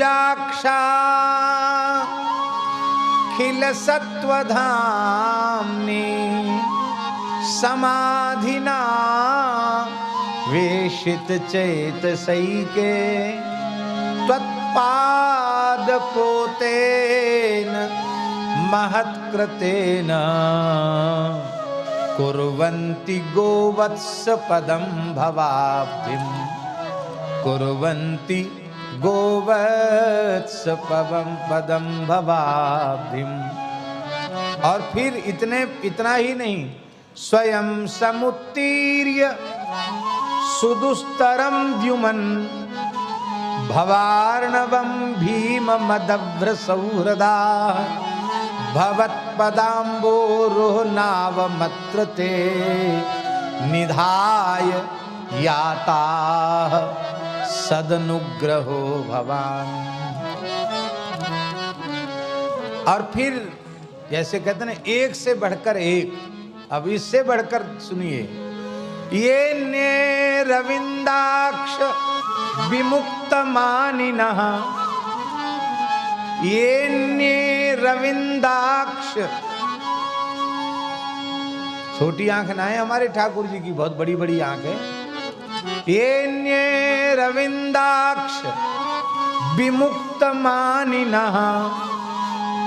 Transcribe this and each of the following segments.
भुजाक्षा खिल सत्वधाम्नि समाधिना वेशित चेतसैके त्वत्पाद पोतेन महत्कृतेन कुर्वन्ति गोवत्स पदं भवाब्धिं कुर्वन्ति गोवत्स पदं भवाब्धिं। और फिर इतना ही नहीं, स्वयं समुत्तीर्य सुदुस्तरं द्युमन् भवार्णवं भीममदभ्रसौहृदा भवत्पदाम्बोरुहनावमत्र ते निधाय याताः सदनुग्रहो भवान्। और फिर जैसे कहते हैं एक से बढ़कर एक, अब इससे बढ़कर सुनिए, ये ने रविंदाक्ष विमुक्त मानिनः, ये ने रविंदाक्ष, छोटी आंख ना है हमारे ठाकुर जी की, बहुत बड़ी बड़ी आंख है। ये ने रविंदाक्ष विमुक्त मानिनः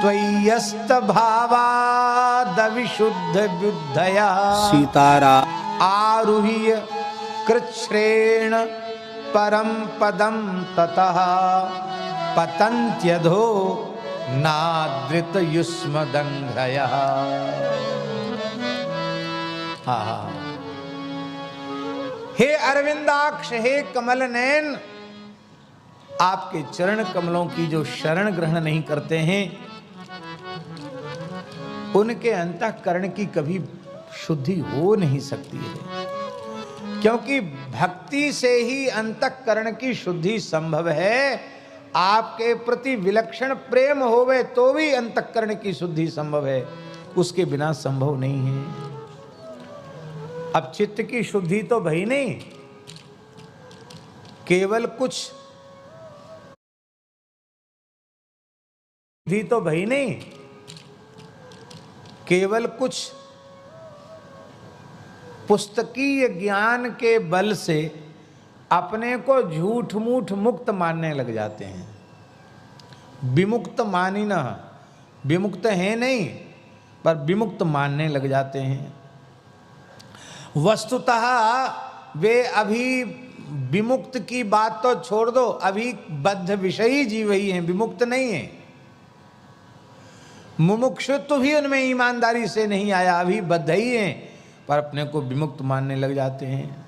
त्वय्यस्त भावादविशुद्ध बुद्धया सीतारा आरुह्य कृच्छ्रेण परम पदम ततः पतन्त्यधो नादृत युष्मदंघ्रयः। हे अरविंदाक्ष, हे कमल नयन, आपके चरण कमलों की जो शरण ग्रहण नहीं करते हैं उनके अंतःकरण की कभी शुद्धि हो नहीं सकती है, क्योंकि भक्ति से ही अंतःकरण की शुद्धि संभव है। आपके प्रति विलक्षण प्रेम होवे तो भी अंतःकरण की शुद्धि संभव है, उसके बिना संभव नहीं है। अब चित्त की शुद्धि तो भई नहीं, केवल कुछ शुद्धि तो भई नहीं, केवल कुछ पुस्तकीय ज्ञान के बल से अपने को झूठ मूठ मुक्त मानने लग जाते हैं। विमुक्त मानी न, विमुक्त है नहीं पर विमुक्त मानने लग जाते हैं। वस्तुतः वे अभी विमुक्त की बात तो छोड़ दो, अभी बद्ध विषयी जीव ही हैं, विमुक्त नहीं है। मुमुक्षुत्व भी उनमें ईमानदारी से नहीं आया, अभी बद्ध ही हैं, पर अपने को विमुक्त मानने लग जाते हैं।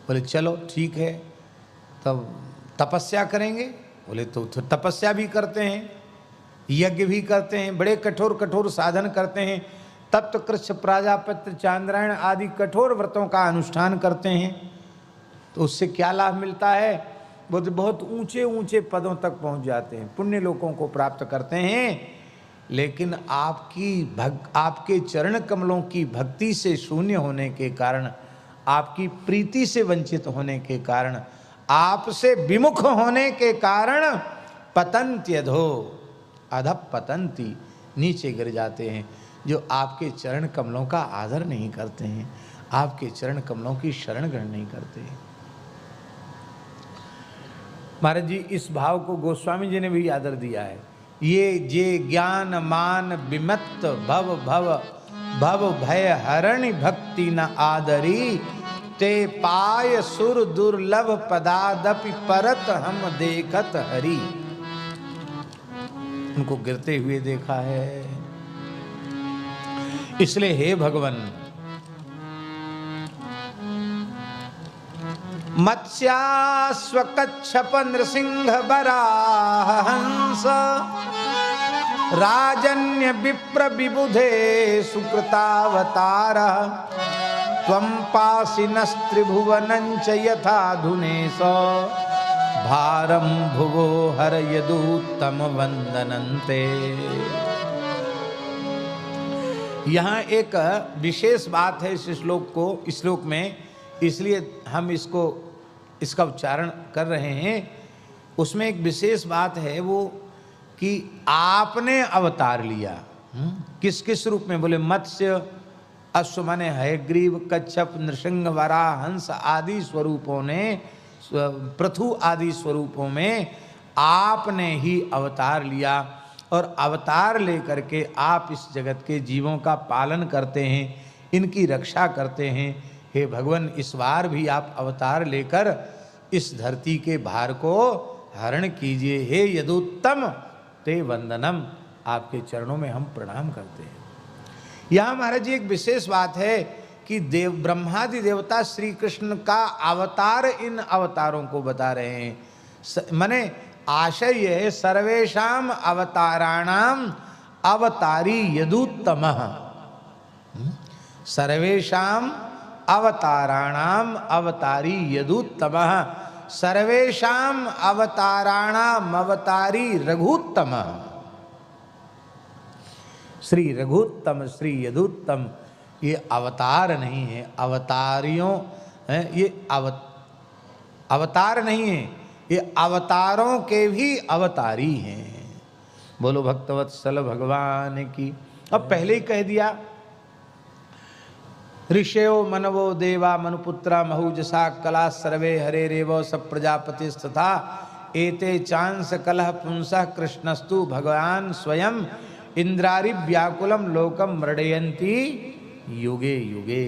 बोले चलो ठीक है, तब तपस्या करेंगे। बोले तो तपस्या भी करते हैं, यज्ञ भी करते हैं, बड़े कठोर कठोर साधन करते हैं, तप्त कृच्छ प्राजापत्र चांद्रायण आदि कठोर व्रतों का अनुष्ठान करते हैं। तो उससे क्या लाभ मिलता है? बोले बहुत ऊंचे ऊंचे पदों तक पहुंच जाते हैं, पुण्य लोकों को प्राप्त करते हैं। लेकिन आपके चरण कमलों की भक्ति से शून्य होने के कारण, आपकी प्रीति से वंचित होने के कारण, आपसे विमुख होने के कारण पतन्त्यधो, अधः पतन्ति, नीचे गिर जाते हैं। जो आपके चरण कमलों का आदर नहीं करते हैं, आपके चरण कमलों की शरण ग्रहण नहीं करते हैं। महाराज जी इस भाव को गोस्वामी जी ने भी आदर दिया है। ये जे ज्ञान मान विमत्त भव भव भव भय हरणि भक्ति न आदरी, ते पाय सुर दुर्लभ पदादपि परत हम देखत हरि। उनको गिरते हुए देखा है। इसलिए हे भगवान, मत्स्यास्वकच्छप नृसिंह बराह हंस, राजन्य विप्र विबुधे सुकृतावतार, त्वं पासिनस्त्रिभुवनं च यथा धुनेश, भारं भुवो हरयदूत्तम वंदनन्ते। यहाँ एक विशेष बात है इस श्लोक में, इसलिए हम इसका उच्चारण कर रहे हैं उसमें एक विशेष बात है वो कि आपने अवतार लिया। किस किस रूप में? बोले मत्स्य, अश्व माने हयग्रीव, कच्छप, नृसिंह, वराह, हंस आदि स्वरूपों ने, पृथु आदि स्वरूपों में आपने ही अवतार लिया और अवतार लेकर के आप इस जगत के जीवों का पालन करते हैं, इनकी रक्षा करते हैं। हे भगवान, इस बार भी आप अवतार लेकर इस धरती के भार को हरण कीजिए। हे यदुत्तम ते वंदनम, आपके चरणों में हम प्रणाम करते हैं। यहाँ महाराज जी एक विशेष बात है कि देव ब्रह्मादि देवता श्री कृष्ण का अवतार इन अवतारों को बता रहे हैं। माने आशय ये है, सर्वेषाम अवताराणाम अवतारी यदुत्तमः, सर्वेषाम अवताराणाम अवतारी यदुत्तमः, सर्वेषाम अवताराणाम अवतारी रघुत्तमः। श्री रघुत्तम, श्री यदुत्तम, ये अवतार नहीं है, अवतारियों है, ये अवतार नहीं है, ये अवतारों के भी अवतारी हैं। बोलो भक्तवत्सल भगवान की। अब पहले ही कह दिया, ऋषयो मनवो देवा मनुपुत्रा महूजसा कला सर्वे हरे रेव सब प्रजापतिस्तथा एते चांस कलह पुंसः कृष्णस्तु भगवान स्वयं इंद्रारि व्याकुलम लोकम मृडयन्ति युगे युगे।